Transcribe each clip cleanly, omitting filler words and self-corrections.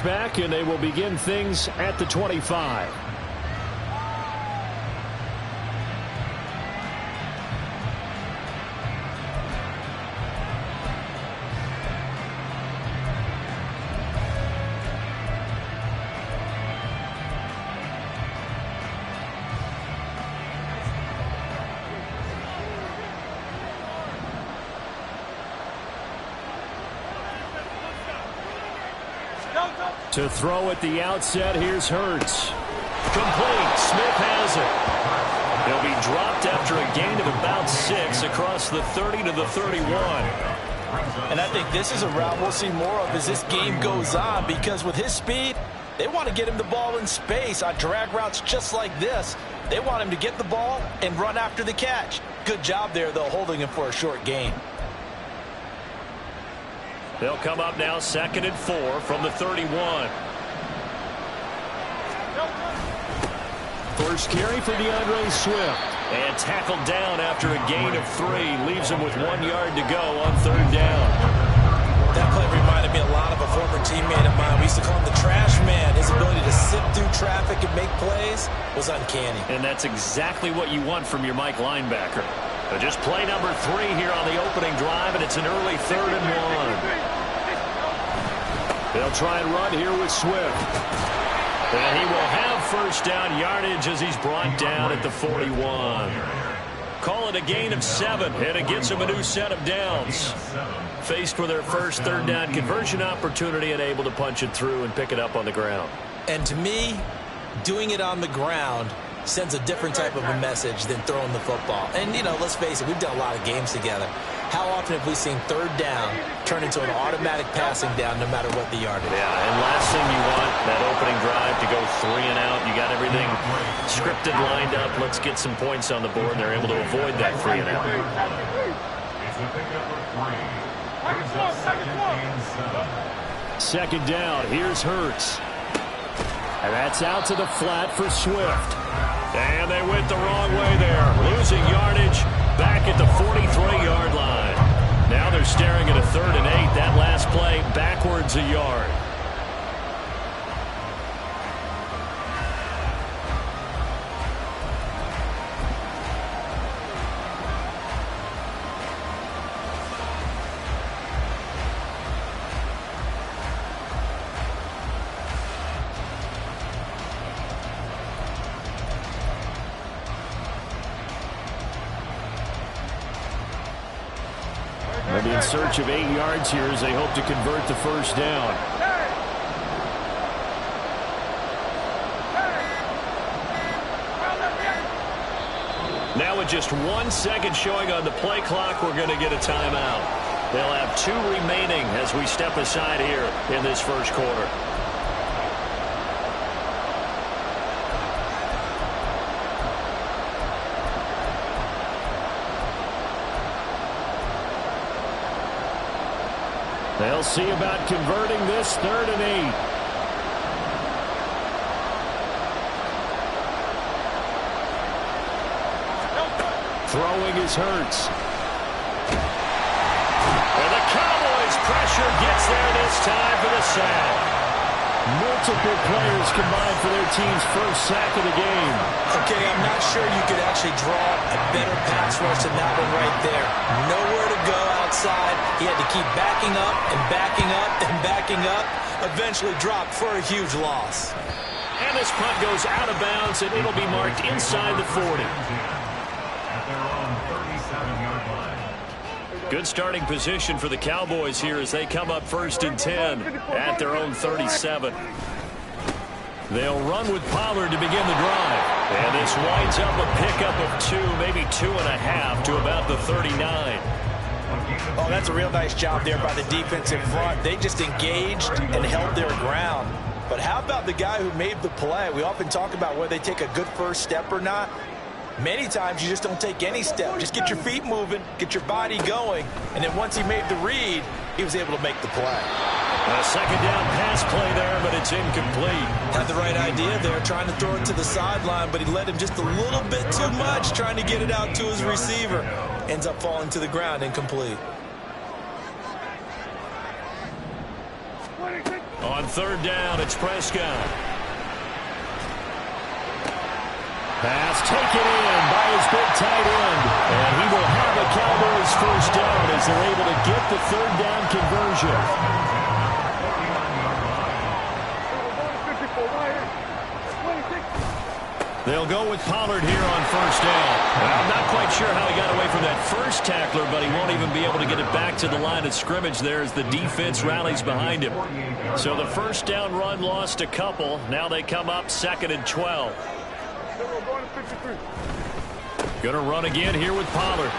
Back, and they will begin things at the 25. To throw at the outset, here's Hurts. Complete. Smith has it. He'll be dropped after a gain of about 6 across the 30 to the 31. And I think this is a route we'll see more of as this game goes on, because with his speed, they want to get him the ball in space on drag routes just like this. They want him to get the ball and run after the catch. Good job there, though, holding him for a short gain. They'll come up now 2nd and 4 from the 31. First carry for DeAndre Swift. And tackled down after a gain of 3. Leaves him with 1 yard to go on 3rd down. That play reminded me a lot of a former teammate of mine. We used to call him the trash man. His ability to sift through traffic and make plays was uncanny. And that's exactly what you want from your Mike linebacker. But just play number 3 here on the opening drive, and it's an early 3rd and 1. They'll try and run here with Swift. And he will have first down yardage as he's brought down at the 41. Call it a gain of 7, and it gets him a new set of downs. Faced with their first 3rd down conversion opportunity and able to punch it through and pick it up on the ground. And to me, doing it on the ground sends a different type of a message than throwing the football. And, you know, let's face it, we've done a lot of games together. How often have we seen 3rd down turn into an automatic passing down no matter what the yardage? Yeah, and last thing you want, that opening drive to go 3 and out. You got everything scripted, lined up. Let's get some points on the board, and they're able to avoid that 3 and out. Second down, here's Hurts. And that's out to the flat for Swift. And they went the wrong way there. Losing yardage back at the 43-yard line. Now they're staring at a 3rd and 8. That last play backwards a yard. They'll be in search of 8 yards here as they hope to convert the first down. Now with just 1 second showing on the play clock, we're going to get a timeout. They'll have 2 remaining as we step aside here in this first quarter. They'll see about converting this 3rd and 8. Throwing is Hurts. And the Cowboys' pressure gets there this time for the sack. Multiple players combined for their team's first sack of the game. Okay, I'm not sure you could actually draw a better pass rush than that one right there. Nowhere to go outside. He had to keep backing up and backing up and backing up. Eventually dropped for a huge loss. And this punt goes out of bounds, and it'll be marked inside the 40. Good starting position for the Cowboys here as they come up 1st and 10 at their own 37. They'll run with Pollard to begin the drive. And this winds up a pickup of 2, maybe 2.5 to about the 39. Oh, that's a real nice job there by the defensive front. They just engaged and held their ground. But how about the guy who made the play? We often talk about whether they take a good first step or not. Many times you just don't take any step. Just get your feet moving, get your body going, and then once he made the read, he was able to make the play. A 2nd down pass play there, but it's incomplete. Had the right idea there, trying to throw it to the sideline, but he let him just a little bit too much, trying to get it out to his receiver. Ends up falling to the ground, incomplete. On third down, it's Prescott. Pass taken in by his big tight end. And he will have a Cowboys first down as they're able to get the third down conversion. They'll go with Pollard here on first down. I'm not quite sure how he got away from that first tackler, but he won't even be able to get it back to the line of scrimmage there as the defense rallies behind him. So the first down run lost a couple. Now they come up 2nd and 12. Going to run again here with Pollard.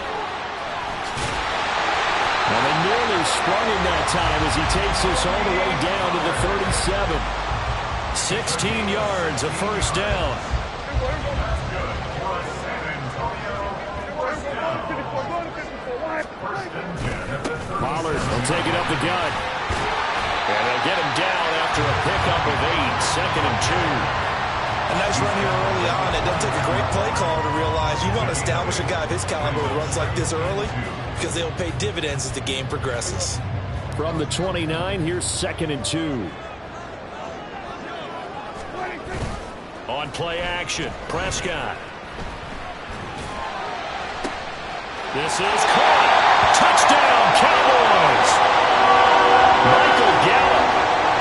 And they nearly sprung him that time as he takes us all the way down to the 37. 16 yards, a first down. Pollard will take it up the gut. And they'll get him down after a pickup of 8, 2nd and 2. A nice run here early on. It doesn't take a great play call to realize you want to establish a guy of his caliber with runs like this early because they'll pay dividends as the game progresses. From the 29, here's 2nd and 2. On play action, Prescott. This is caught. Touchdown, Cowboys. Michael Gallup,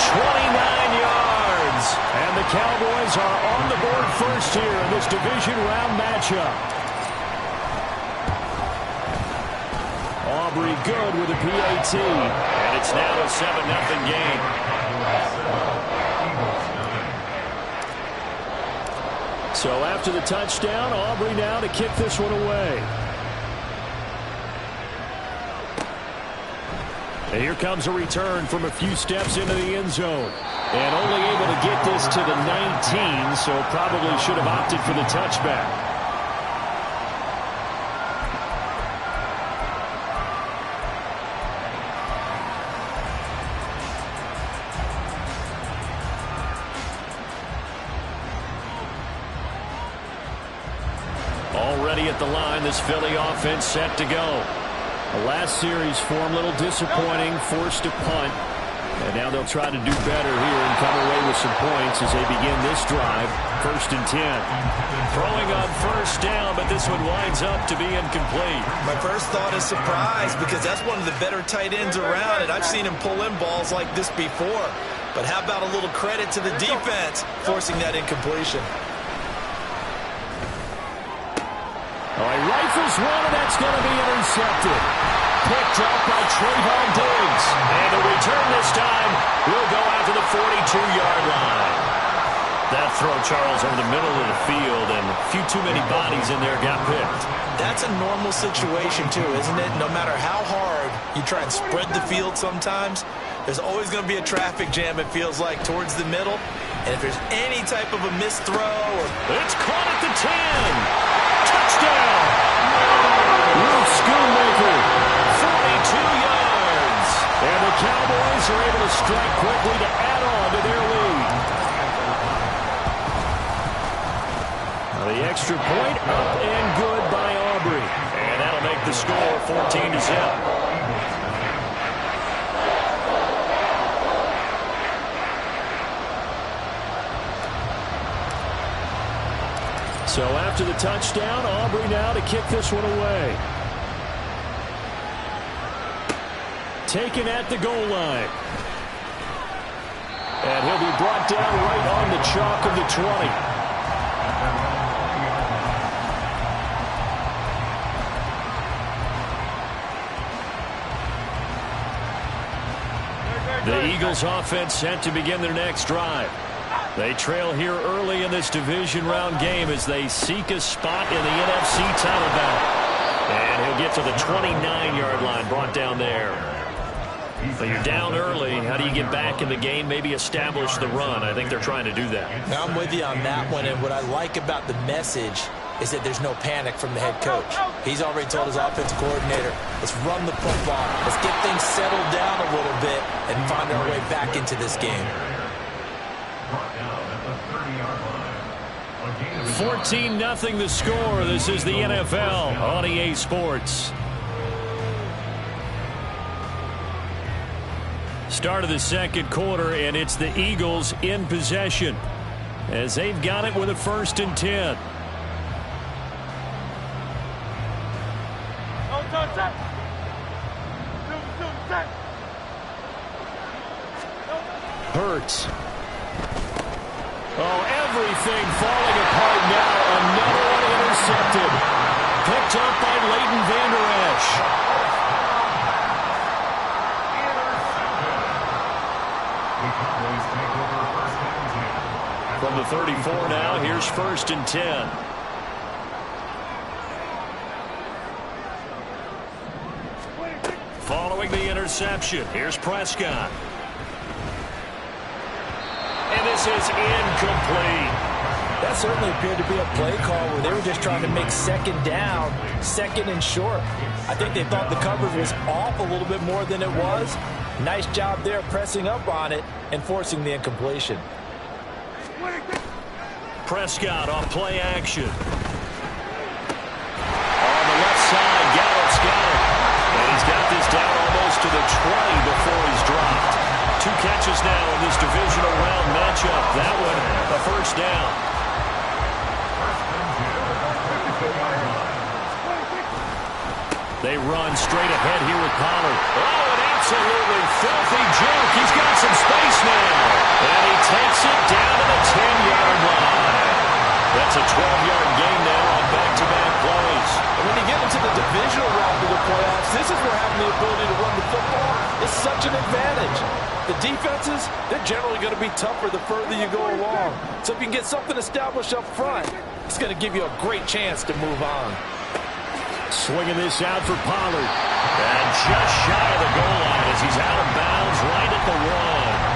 29 yards. And the Cowboys are on the board first here in this division round matchup. Aubrey good with a PAT. And it's now a 7-0 game. So after the touchdown, Aubrey now to kick this one away. And here comes a return from a few steps into the end zone. And only able to get this to the 19, so probably should have opted for the touchback. Already at the line, this Philly offense set to go. The last series form a little disappointing, forced to punt. And now they'll try to do better here and come away with some points as they begin this drive. 1st and 10. Throwing on first down, but this one winds up to be incomplete. My first thought is surprise because that's one of the better tight ends around, and I've seen him pull in balls like this before. But how about a little credit to the defense forcing that incompletion? Oh, he rifles one, and that's going to be intercepted. Picked up by Trayvon Diggs. And the return this time will go out to the 42-yard line. That throw, Charles, over the middle of the field, and a few too many bodies in there got picked. That's a normal situation, too, isn't it? No matter how hard you try and spread the field sometimes, there's always going to be a traffic jam, it feels like, towards the middle. And if there's any type of a missed throw or... It's caught at the 10. Touchdown! Ruth Schoonmaker, 42 yards. And the Cowboys are able to strike quickly to add on to their lead. Now the extra point up and good by Aubrey. And that'll make the score 14-0. So after the touchdown, Aubrey now to kick this one away. Taken at the goal line. And he'll be brought down right on the chalk of the 20. The Eagles offense set to begin their next drive. They trail here early in this division round game as they seek a spot in the NFC title battle. And he'll get to the 29-yard line, brought down there. But you're down early. How do you get back in the game, maybe establish the run? I think they're trying to do that. Now I'm with you on that one, and what I like about the message is that there's no panic from the head coach. He's already told his offensive coordinator, let's run the football, let's get things settled down a little bit and find our way back into this game. 14-0 the score. This is the NFL on EA Sports. Start of the second quarter, and it's the Eagles in possession as they've got it with a 1st and 10. Hurts. Oh, everything falling apart now. Another one intercepted. Picked up by Leighton Vander Esch. From the 34 now, here's 1st and 10. Following the interception, here's Prescott. And this is incomplete. That certainly appeared to be a play call where they were just trying to make 2nd down, 2nd and short. I think they thought the coverage was off a little bit more than it was. Nice job there pressing up on it and forcing the incompletion. Prescott on play action. On the left side, Gallup's got it. And he's got this down almost to the 20 before he's dropped. 2 catches now in this divisional round matchup. That one, a 1st down. They run straight ahead here with Pollard. Oh, an absolutely filthy juke. He's got some space now. And he takes it down to the 10-yard line. That's a 12-yard gain now on back-to-back plays. And when you get into the divisional round of the playoffs, this is where having the ability to run the football is such an advantage. The defenses, they're generally going to be tougher the further you go along. So if you can get something established up front, it's going to give you a great chance to move on. Swinging this out for Pollard. And just shy of the goal line as he's out of bounds right at the 1.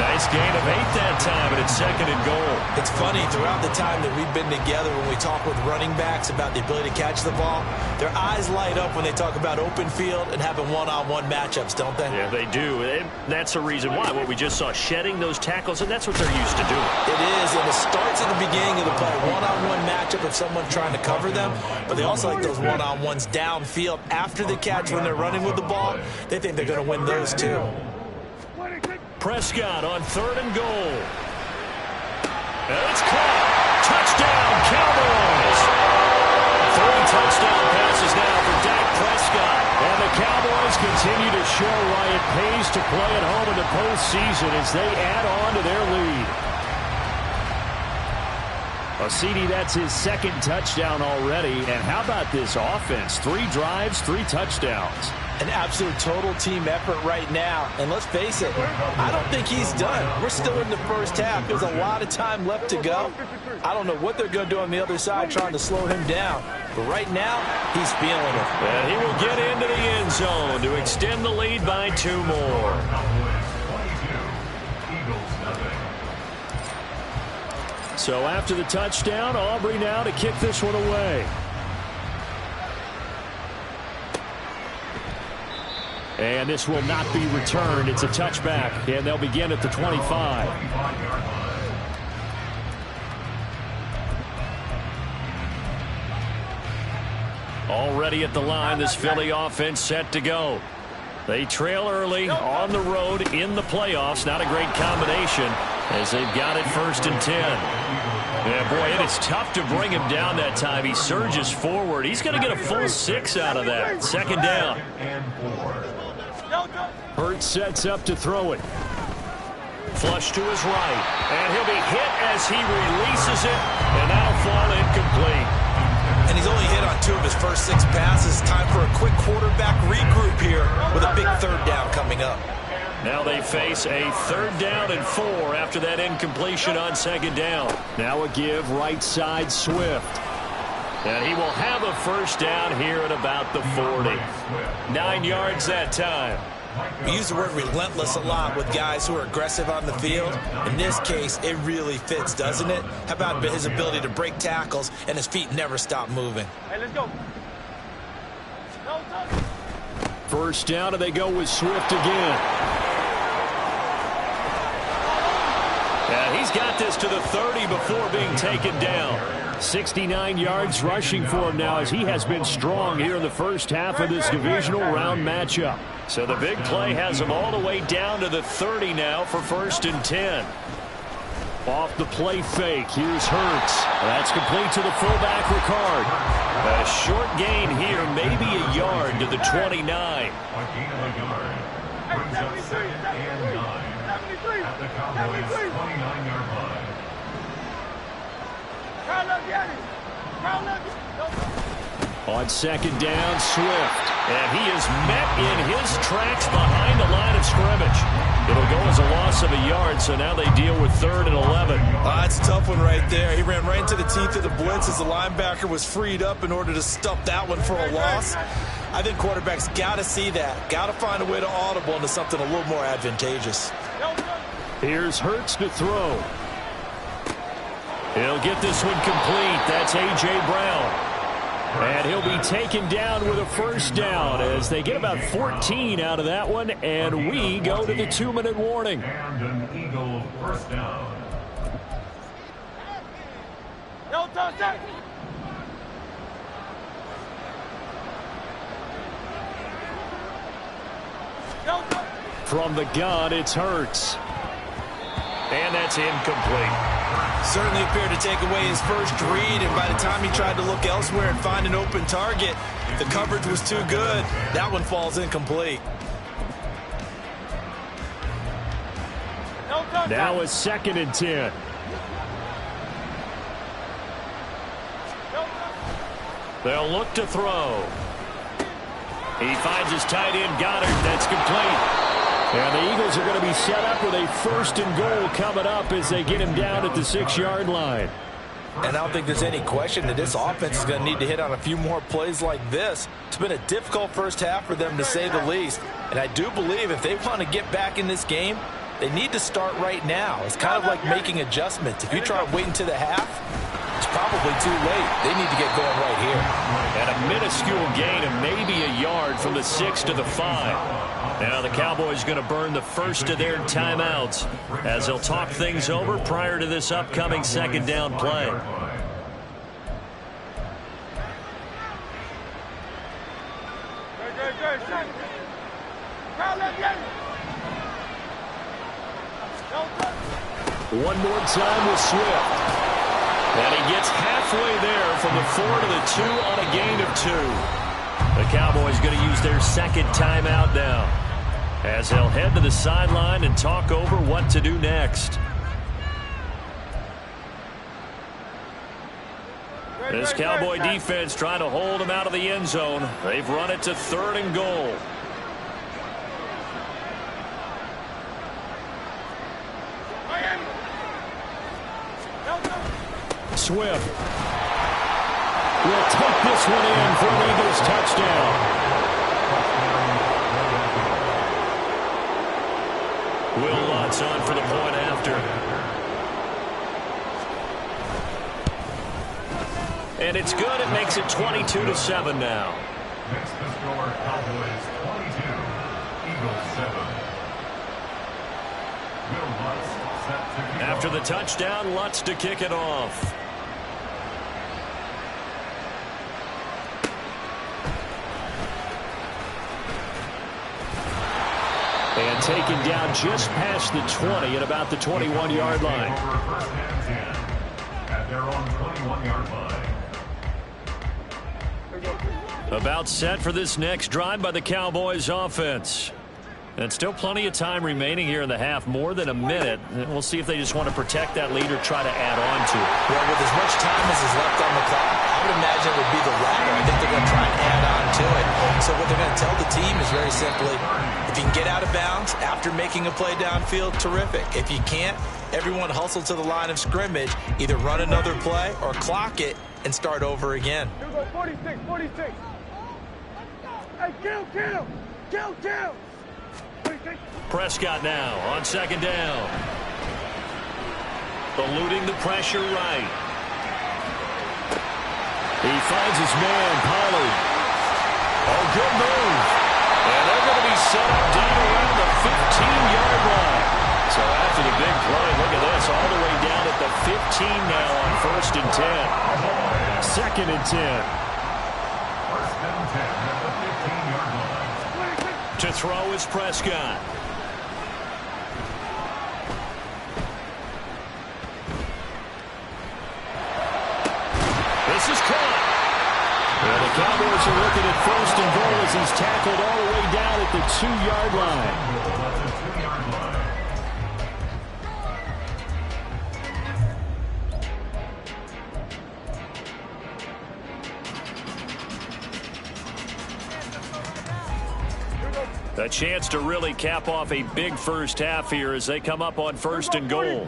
Nice gain of 8 that time, and it's 2nd and goal. It's funny, throughout the time that we've been together, when we talk with running backs about the ability to catch the ball, their eyes light up when they talk about open field and having one-on-one matchups, don't they? Yeah, they do. And that's the reason why. What we just saw, shedding those tackles, and that's what they're used to doing. It is, and it starts at the beginning of the play. One-on-one matchup of someone trying to cover them, but they also like those one-on-ones downfield after the catch when they're running with the ball. They think they're going to win those too. Prescott on 3rd and goal. And it's caught. Touchdown, Cowboys. 3 touchdown passes now for Dak Prescott. And the Cowboys continue to show why it pays to play at home in the postseason as they add on to their lead. CD, that's his 2nd touchdown already. And how about this offense? 3 drives, 3 touchdowns. An absolute total team effort right now. And let's face it, I don't think he's done. We're still in the first half. There's a lot of time left to go. I don't know what they're going to do on the other side trying to slow him down. But right now, he's feeling it. And he will get into the end zone to extend the lead by 2 more. So after the touchdown, Aubrey now to kick this one away. And this will not be returned. It's a touchback, and they'll begin at the 25. Already at the line, this Philly offense set to go. They trail early on the road in the playoffs. Not a great combination as they've got it 1st and 10. Yeah, boy, it is tough to bring him down that time. He surges forward. He's going to get a full 6 out of that. 2nd down. Hurts sets up to throw it. Flush to his right. And he'll be hit as he releases it. And that'll fall incomplete. And he's only hit on 2 of his first 6 passes. Time for a quick quarterback regroup here with a big 3rd down coming up. Now they face a 3rd down and 4 after that incompletion on 2nd down. Now a give right side Swift. And he will have a 1st down here at about the 40. 9 yards that time. We use the word relentless a lot with guys who are aggressive on the field. In this case, it really fits, doesn't it? How about his ability to break tackles and his feet never stop moving? Hey, let's go. 1st down, and they go with Swift again. And he's got this to the 30 before being taken down. 69 yards rushing for him now as he has been strong here in the first half of this divisional round matchup. So the big play has them all the way down to the 30 now for 1st and 10. Off the play fake. Here's Hurts. That's complete to the fullback, Ricard. A short gain here, maybe a yard to the 29. A gain of a yard. Brings up 2nd and 9 at the Cowboys' 29-yard line. On 2nd down, Swift. And he is met in his tracks behind the line of scrimmage. It'll go as a loss of a yard, so now they deal with 3rd and 11. That's a tough one right there. He ran right into the teeth of the blitz as the linebacker was freed up in order to stuff that one for a loss. I think quarterbacks got to see that. Got to find a way to audible into something a little more advantageous. Here's Hurts to throw. He'll get this one complete. That's A.J. Brown. And he'll be taken down with a 1st down as they get about 14 out of that one, and we go to the 2-minute warning. And an Eagle 1st down. From the gun, it's Hurts. And that's incomplete. Certainly appeared to take away his first read, and by the time he tried to look elsewhere and find an open target, the coverage was too good. That one falls incomplete. Now it's 2nd and 10. They'll look to throw. He finds his tight end, Goddard. That's complete. And the Eagles are going to be set up with a 1st and goal coming up as they get him down at the 6-yard line. And I don't think there's any question that this offense is going to need to hit on a few more plays like this. It's been a difficult first half for them, to say the least. And I do believe if they want to get back in this game, they need to start right now. It's kind of like making adjustments. If you try to wait until the half, it's probably too late. They need to get going right here. And a minuscule gain of maybe a yard from the 6 to the 5. Now the Cowboys going to burn the first of their timeouts as they'll talk things over prior to this upcoming 2nd down play. One more time with Swift. And he gets halfway there from the 4 to the 2 on a gain of 2. The Cowboys going to use their 2nd timeout now, as they'll head to the sideline and talk over what to do next. This Cowboy defense trying to hold them out of the end zone. They've run it to 3rd and goal. Swift will take this one in for an Eagles touchdown. Will Lutz on for the point after. And it's good. It makes it 22-7 now. Next to score, Cowboys 22, Eagles 7. Will Lutz set to kick After off. the touchdown, Lutz to kick it off. And taken down just past the 20 at about the 21-yard line. Over 1st and 10 at their own 21-yard line. About set for this next drive by the Cowboys offense. And still plenty of time remaining here in the half, more than a minute. And we'll see if they just want to protect that lead or try to add on to it. Well, with as much time as is left on the clock, I would imagine it would be the latter. I think they're going to try and add on to it. So what they're going to tell the team is very simply, if you can get out of bounds after making a play downfield, terrific. If you can't, everyone hustle to the line of scrimmage, either run another play or clock it and start over again. 46. Hey, kill. Prescott now on 2nd down. Eluding the pressure right. He finds his man, Pollard. Oh, good move. And they're going to be set up down around the 15-yard line. So after the big play, look at this, all the way down at the 15 now on 1st and 10. 2nd and 10. 1st and 10 at the 15-yard line. To throw is Prescott. This is caught. And the Cowboys are looking at first and goal as he's tackled all the way down at the 2-yard line. A chance to really cap off a big first half here as they come up on first and goal.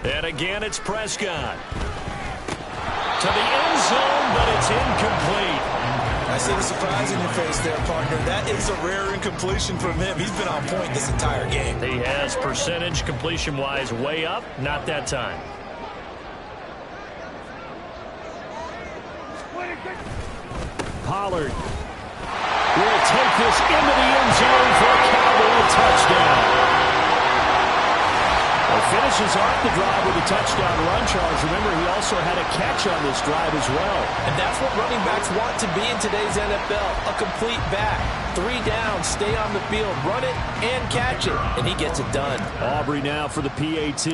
And again, it's Prescott. To the end zone, but it's incomplete. I see the surprise in your face there, partner. That is a rare incompletion from him. He's been on point this entire game. He has percentage completion-wise way up. Not that time. Pollard will take this into the end zone for a Cowboy touchdown. Well, finishes off the drive with a touchdown run, Charles. Remember, he also had a catch on this drive as well. And that's what running backs want to be in today's NFL, a complete back. 3 downs, stay on the field, run it, and catch it. And he gets it done. Aubrey now for the PAT.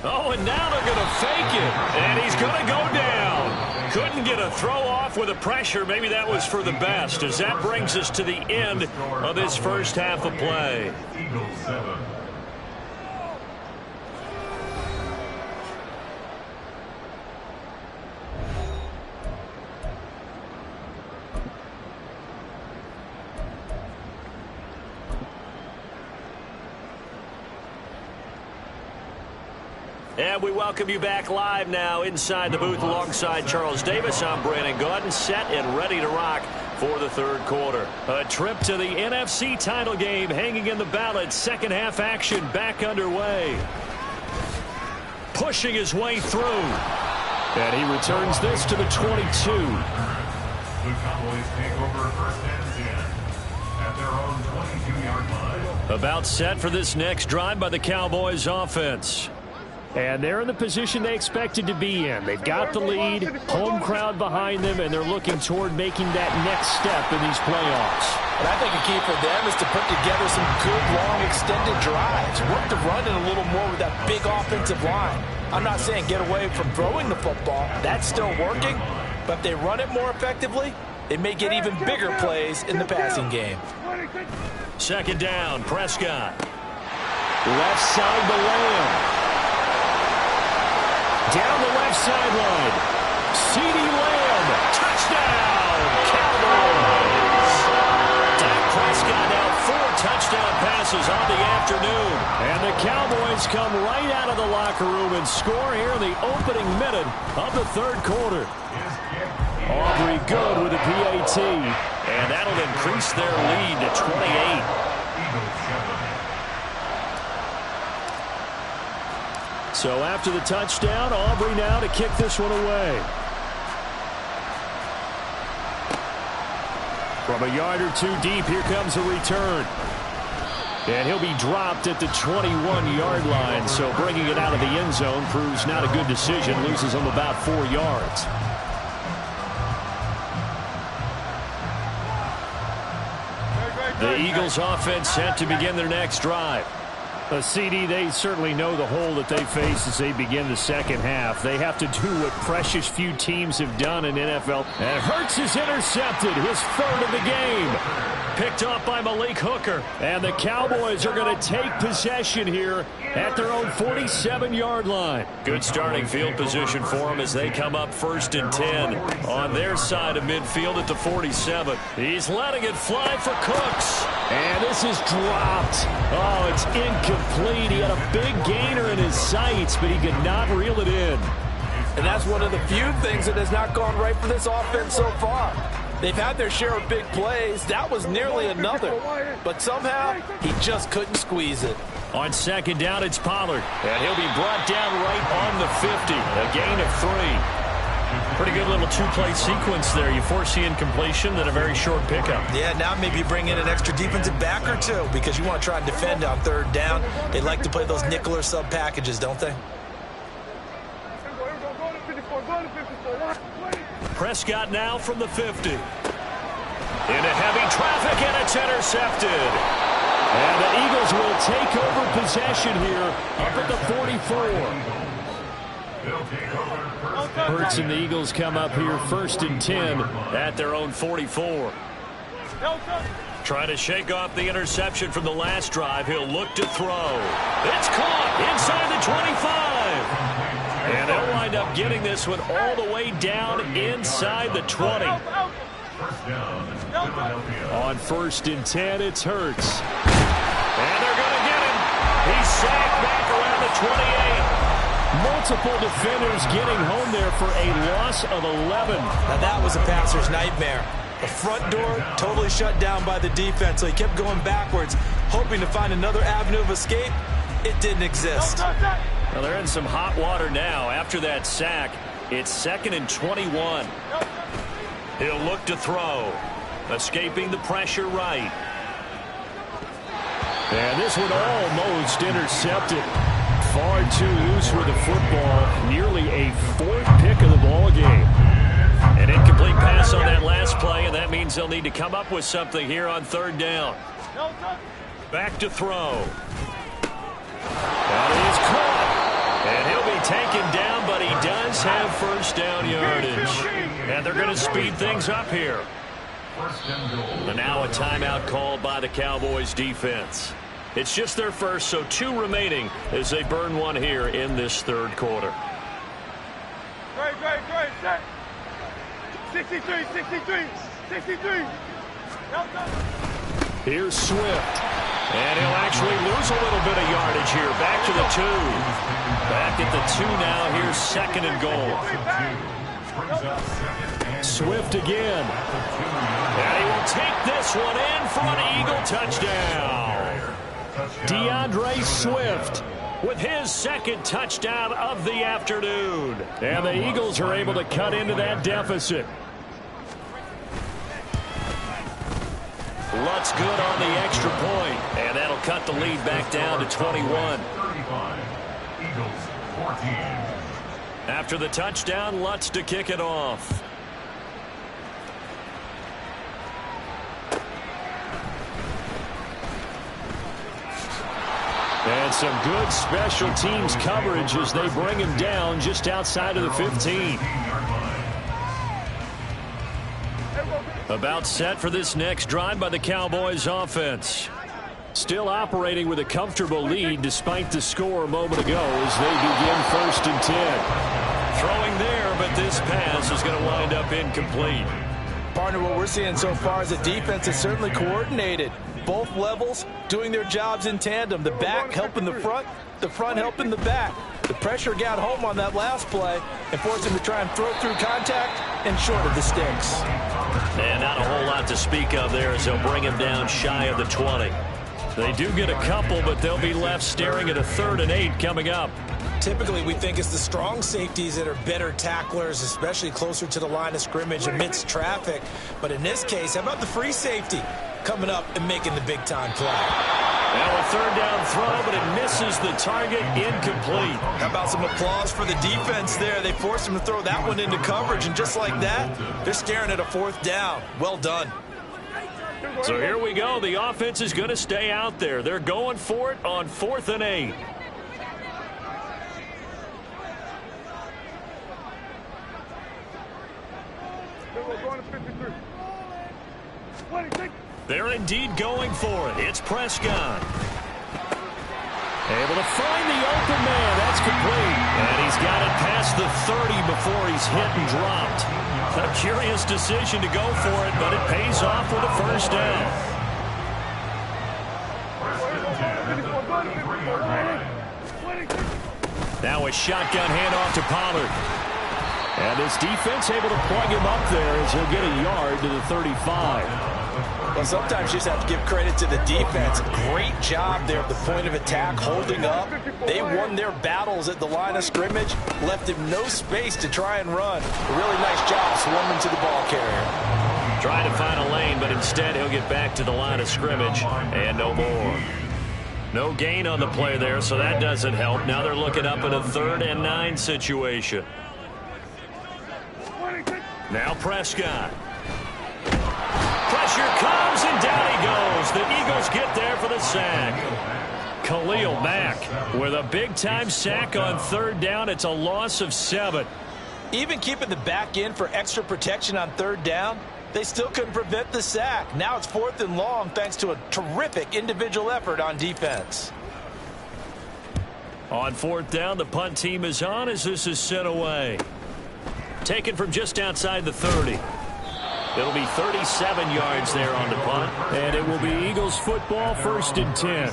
Oh, and now they're going to fake it. And he's going to go down. Couldn't get a throw off with the pressure. Maybe that was for the best, as that brings us to the end of this first half of play. Eagles 7. And we welcome you back live now inside the booth alongside Charles Davis. I'm Brandon Gaudin, set and ready to rock for the third quarter. A trip to the NFC title game hanging in the balance. Second half action back underway. Pushing his way through. And he returns this to the 22. The Cowboys take over first and 10 at their own 22-yard line. About set for this next drive by the Cowboys offense. And they're in the position they expected to be in. They've got the lead, home crowd behind them, and they're looking toward making that next step in these playoffs. And I think a key for them is to put together some good, long, extended drives. Work the run in a little more with that big offensive line. I'm not saying get away from throwing the football. That's still working. But if they run it more effectively, they may get even bigger plays in the passing game. Second down, Prescott. Left side to Lamb. Down the left sideline. CeeDee Lamb. Touchdown, Cowboys. Dak Prescott now 4 touchdown passes on the afternoon. And the Cowboys come right out of the locker room and score here in the opening minute of the third quarter. Aubrey good with a PAT. And that'll increase their lead to 28. So after the touchdown, Aubrey now to kick this one away. From a yard or two deep, here comes a return. And he'll be dropped at the 21-yard line. So bringing it out of the end zone proves not a good decision. Loses him about 4 yards. The Eagles offense set to begin their next drive. CD, they certainly know the hole that they face as they begin the second half. They have to do what precious few teams have done in NFL. And Hurts is intercepted, his third of the game. Picked off by Malik Hooker. And the Cowboys are going to take possession here at their own 47-yard line. Good starting field position for them as they come up first and 10 on their side of midfield at the 47. He's letting it fly for Cooks. And this is dropped. Oh, it's incomplete. He had a big gainer in his sights, but he could not reel it in. And that's one of the few things that has not gone right for this offense so far. They've had their share of big plays. That was nearly another. But somehow, he just couldn't squeeze it. On second down, it's Pollard. And he'll be brought down right on the 50. A gain of 3. Pretty good little two-play sequence there. You force the incompletion, then a very short pickup. Yeah, now maybe you bring in an extra defensive back or two because you want to try and defend on third down. They like to play those nickel or sub packages, don't they? Prescott now from the 50. Into heavy traffic, and it's intercepted. And the Eagles will take over possession here up at the 44. Hurts and the Eagles come up here 1st and 10 at their own 44. Trying to shake off the interception from the last drive. He'll look to throw. It's caught inside the 25. And they'll wind up getting this one all the way down inside the 20. On 1st and 10, it's Hurts. And they're going to get him. He's sacked back around the 28. Multiple defenders getting home there for a loss of 11. Now that was a passer's nightmare. The front door totally shut down by the defense, so he kept going backwards, hoping to find another avenue of escape. It didn't exist. Well, they're in some hot water now. After that sack, it's 2nd and 21. He'll look to throw. Escaping the pressure right. And this one almost intercepted. Far too loose with the football. Nearly a 4th pick of the ball game. An incomplete pass on that last play, and that means they'll need to come up with something here on 3rd down. Back to throw. That is caught. And he'll be taken down, but he does have 1st down yardage. And they're going to speed things up here. And now a timeout called by the Cowboys defense. It's just their first, so 2 remaining as they burn one here in this 3rd quarter. Great, set. 63. Here's Swift. And he'll actually lose a little bit of yardage here. Back to the 2. Back at the 2 now. Here's 2nd and goal. Swift again. And he will take this one in for an Eagle touchdown. DeAndre Swift with his 2nd touchdown of the afternoon. And the Eagles are able to cut into that deficit. Lutz good on the extra point, and that'll cut the lead back down to 21. Eagles 14. After the touchdown, Lutz to kick it off. And some good special teams coverage as they bring him down just outside of the 15. About set for this next drive by the Cowboys offense. Still operating with a comfortable lead despite the score a moment ago as they begin 1st and 10. Throwing there, but this pass is going to wind up incomplete. Partner, what we're seeing so far is the defense is certainly coordinated. Both levels doing their jobs in tandem. The back helping the front helping the back. The pressure got home on that last play and forced him to try and throw through contact and short of the sticks. And not a whole lot to speak of there as they'll bring him down shy of the 20. They do get a couple, but they'll be left staring at a 3rd and 8 coming up. Typically, we think it's the strong safeties that are better tacklers, especially closer to the line of scrimmage amidst traffic. But in this case, how about the free safety coming up and making the big-time play? Now a 3rd down throw, but it misses the target, incomplete. How about some applause for the defense there? They forced him to throw that one into coverage, and just like that, they're staring at a 4th down. Well done. So here we go. The offense is going to stay out there. They're going for it on 4th and 8. They're indeed going for it. It's Prescott. Able to find the open man. That's complete. And he's got it past the 30 before he's hit and dropped. A curious decision to go for it, but it pays off with a 1st down. Now a shotgun handoff to Pollard. And this defense able to plug him up there as he'll get a yard to the 35. Well, sometimes you just have to give credit to the defense. Great job there at the point of attack, holding up. They won their battles at the line of scrimmage, left him no space to try and run. A really nice job swarming to the ball carrier. Trying to find a lane, but instead he'll get back to the line of scrimmage and no more. No gain on the play there, so that doesn't help. Now they're looking up at a 3rd and 9 situation. Now Prescott. Pressure comes, and down he goes. The Eagles get there for the sack. Khalil Mack with a big-time sack on third down. It's a loss of 7. Even keeping the back in for extra protection on third down, they still couldn't prevent the sack. Now it's 4th and long thanks to a terrific individual effort on defense. On 4th down, the punt team is on as this is sent away. Taken from just outside the 30. It'll be 37 yards there on the punt. And it will be Eagles football, 1st and 10.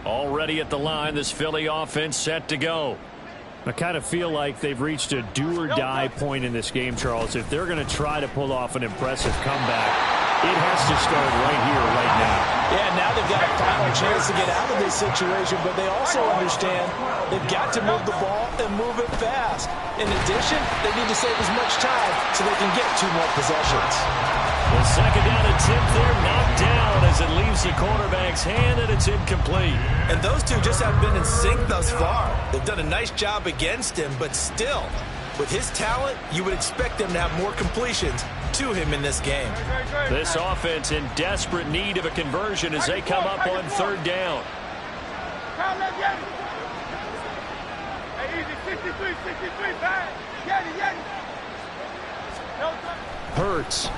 Already at the line, this Philly offense set to go. I kind of feel like they've reached a do-or-die point in this game, Charles. If they're going to try to pull off an impressive comeback, it has to start right here, right now. Yeah, now they've got a final chance to get out of this situation, but they also understand they've got to move the ball and move it fast. In addition, they need to save as much time so they can get 2 more possessions. The second down attempt there knocked down as it leaves the quarterback's hand, and it's incomplete. And those two just have been in sync thus far. They've done a nice job against him, but still, with his talent, you would expect them to have more completions to him in this game. This offense in desperate need of a conversion as they come up on third down. Hurts.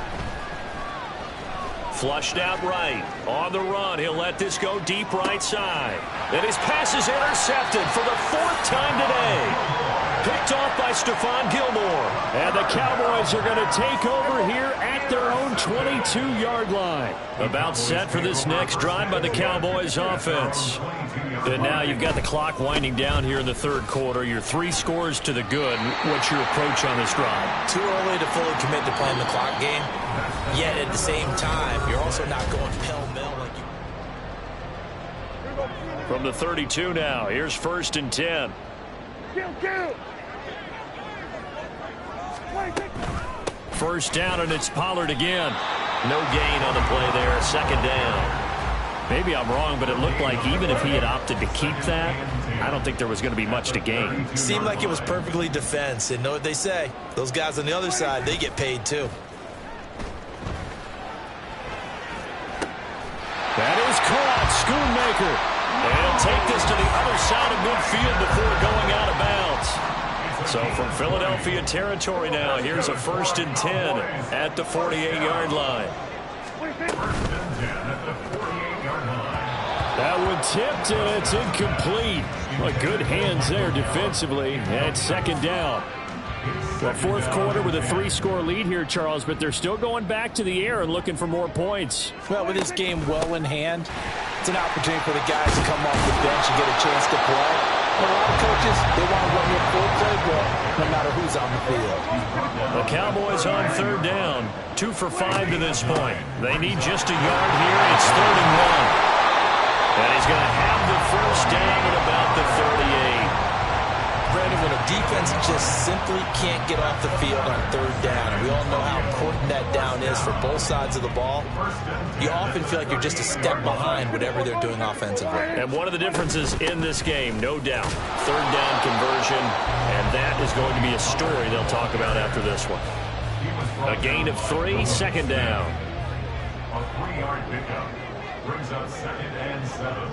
Flushed out right. On the run, he'll let this go deep right side. And his pass is intercepted for the 4th time today. Picked off by Stephon Gilmore. And the Cowboys are going to take over here at their own 22-yard line. About set for this next drive by the Cowboys offense. And now you've got the clock winding down here in the 3rd quarter. You're 3 scores to the good. What's your approach on this drive? Too early to fully commit to playing the clock game. Yet at the same time, you're also not going pell-mell like you. From the 32 now, here's 1st and 10. Kill. 1st down, and it's Pollard again. No gain on the play there, 2nd down. Maybe I'm wrong, but it looked like even if he had opted to keep that, I don't think there was going to be much to gain. Seemed like it was perfectly defense, and know what they say. Those guys on the other side, they get paid too. That is caught, Schoonmaker. And he'll take this to the other side of midfield before going out of bounds. So from Philadelphia territory now, here's a 1st and 10 at the 48-yard line. That one tipped, and it's incomplete. Well, good hands there defensively, and 2nd down. Well, 4th quarter with a 3-score lead here, Charles, but they're still going back to the air and looking for more points. Well, with this game well in hand, it's an opportunity for the guys to come off the bench and get a chance to play. A lot of coaches, they want to run their full playbook no matter who's on the field. The Cowboys on 3rd down, 2 for 5 to this point. They need just a yard here. It's 3rd and 1. And he's going to have the 1st down at about the 38. Brandon, when a defense just simply can't get off the field on 3rd down, and we all know how important that down is for both sides of the ball, you often feel like you're just a step behind whatever they're doing offensively. And one of the differences in this game, no doubt, 3rd down conversion, and that is going to be a story they'll talk about after this one. A gain of 3, 2nd down. A 3-yard pickup brings up 2nd and 7.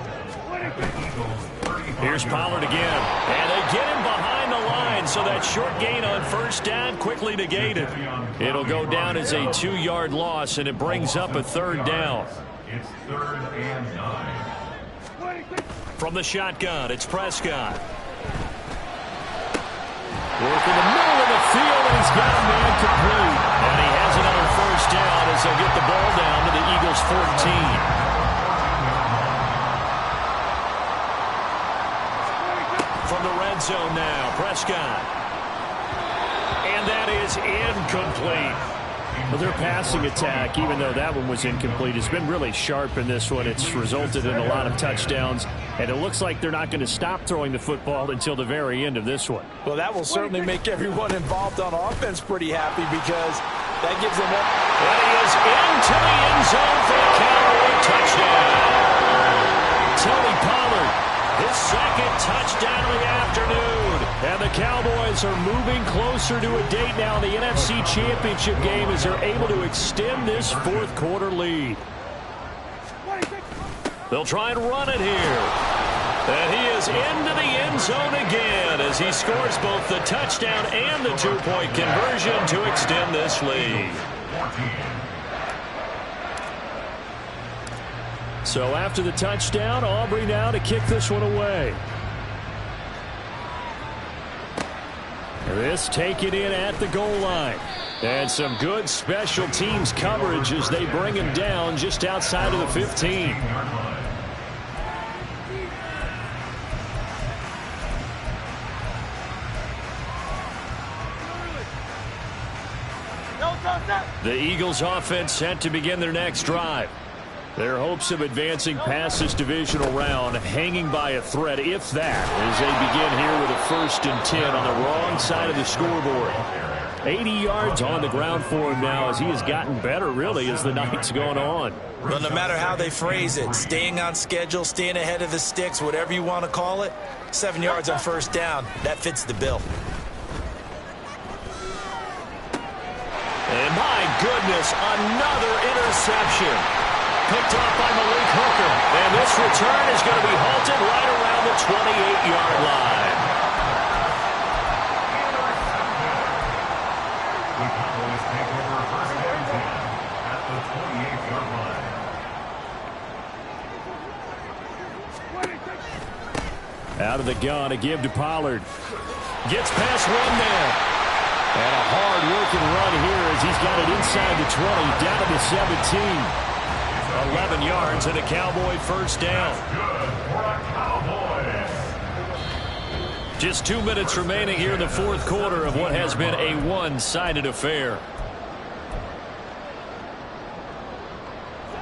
At the Eagles' 35. Here's Pollard again, and they get him behind the line, so that short gain on 1st down quickly negated. It'll go down as a 2-yard loss, and it brings up a 3rd down. It's 3rd and 9. From the shotgun, it's Prescott. Work in the middle of the field, and he's got a man complete. And he has another 1st down as they'll get the ball down to the Eagles' 14. From the red zone now, Prescott. And that is incomplete. Well, their passing attack, even though that one was incomplete, has been really sharp in this one. It's resulted in a lot of touchdowns, and it looks like they're not going to stop throwing the football until the very end of this one. Well, that will certainly make everyone involved on offense pretty happy because that gives them up. And he is into the end zone for a Cowboy touchdown. Tony Pollard His second touchdown of the afternoon. And the Cowboys are moving closer to a date now in the NFC Championship game as they're able to extend this fourth quarter lead. They'll try and run it here. And he is into the end zone again as he scores both the touchdown and the two-point conversion to extend this lead. So after the touchdown, Aubrey now to kick this one away. This taken in at the goal line. And some good special teams coverage as they bring him down just outside of the 15. The Eagles offense set to begin their next drive. Their hopes of advancing past this divisional round hanging by a thread, if that, as they begin here with a 1st and 10 on the wrong side of the scoreboard. 80 yards on the ground for him now as he has gotten better, really, as the night's going on. Well, no matter how they phrase it, staying on schedule, staying ahead of the sticks, whatever you want to call it, 7 yards on 1st down, that fits the bill. And my goodness, another interception. Picked off by Malik Hooker. And this return is going to be halted right around the 28-yard line. The Cowboys take over 1st and 10 at the 28-yard line. Out of the gun to give to Pollard. Gets past one man. And a hard-working run here as he's got it inside the 20, down to the 17. 11 yards and a Cowboy 1st down. Good for a Cowboys. Just 2 minutes remaining here in the fourth quarter of what has been a one-sided affair.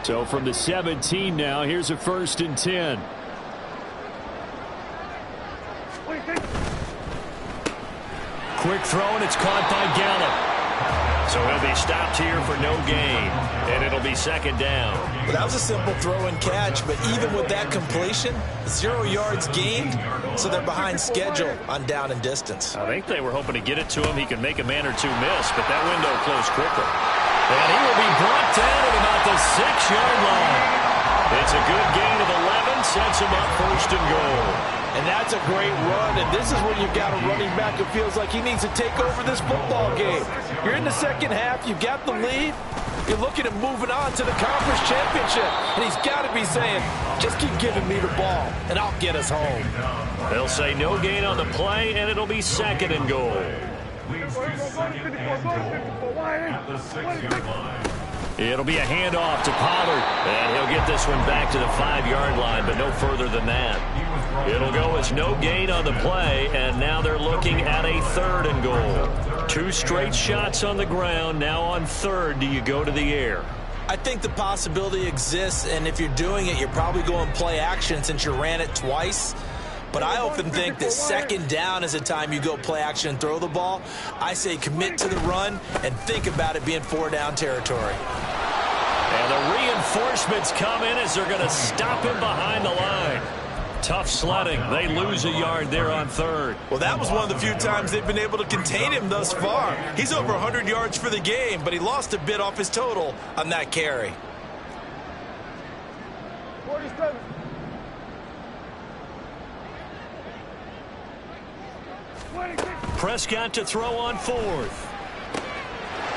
So from the 17 now, here's a 1st and 10. Quick throw, and it's caught by Gallup. So he'll be stopped here for no gain, and it'll be 2nd down. Well, that was a simple throw and catch, but even with that completion, 0 yards gained, so they're behind schedule on down and distance. I think they were hoping to get it to him. He could make a man or two miss, but that window closed quickly. And he will be brought down at about the 6-yard line. It's a good gain of 11, sets him up 1st and goal. And that's a great run, and this is when you've got a running back who feels like he needs to take over this football game. You're in the second half, you've got the lead, you're looking at moving on to the conference championship, and he's got to be saying, just keep giving me the ball, and I'll get us home. They'll say no gain on the play, and it'll be 2nd and goal. Leads to 2nd and goal at the 6-yard line. It'll be a handoff to Pollard, and he'll get this one back to the 5-yard line, but no further than that. It'll go as no gain on the play, and now they're looking at a 3rd and goal. 2 straight shots on the ground. Now on 3rd, do you go to the air? I think the possibility exists, and if you're doing it, you're probably going play action since you ran it twice. But I often think that 2nd down is the time you go play action and throw the ball. I say commit to the run and think about it being 4-down territory. And the reinforcements come in as they're going to stop him behind the line. Tough sledding. They lose a yard there on 3rd. Well, that was one of the few times they've been able to contain him thus far. He's over 100 yards for the game, but he lost a bit off his total on that carry. 47. Prescott to throw on 4th.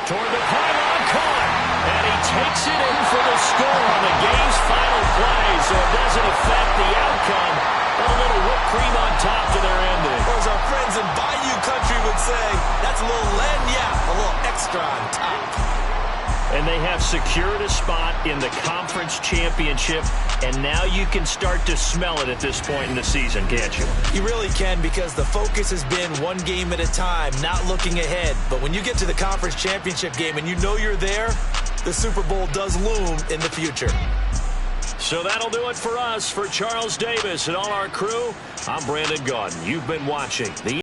Toward the pylon, caught. And he takes it in for the score on the game's final play, so it doesn't affect the outcome. But a little whipped cream on top to their ending. Or as our friends in Bayou Country would say, that's a little lagniappe, a little extra on top. And they have secured a spot in the conference championship, and now you can start to smell it at this point in the season, can't you? You really can, because the focus has been one game at a time, not looking ahead. But when you get to the conference championship game and you know you're there, the Super Bowl does loom in the future. So that'll do it for us. For Charles Davis and all our crew, I'm Brandon Gaudin. You've been watching the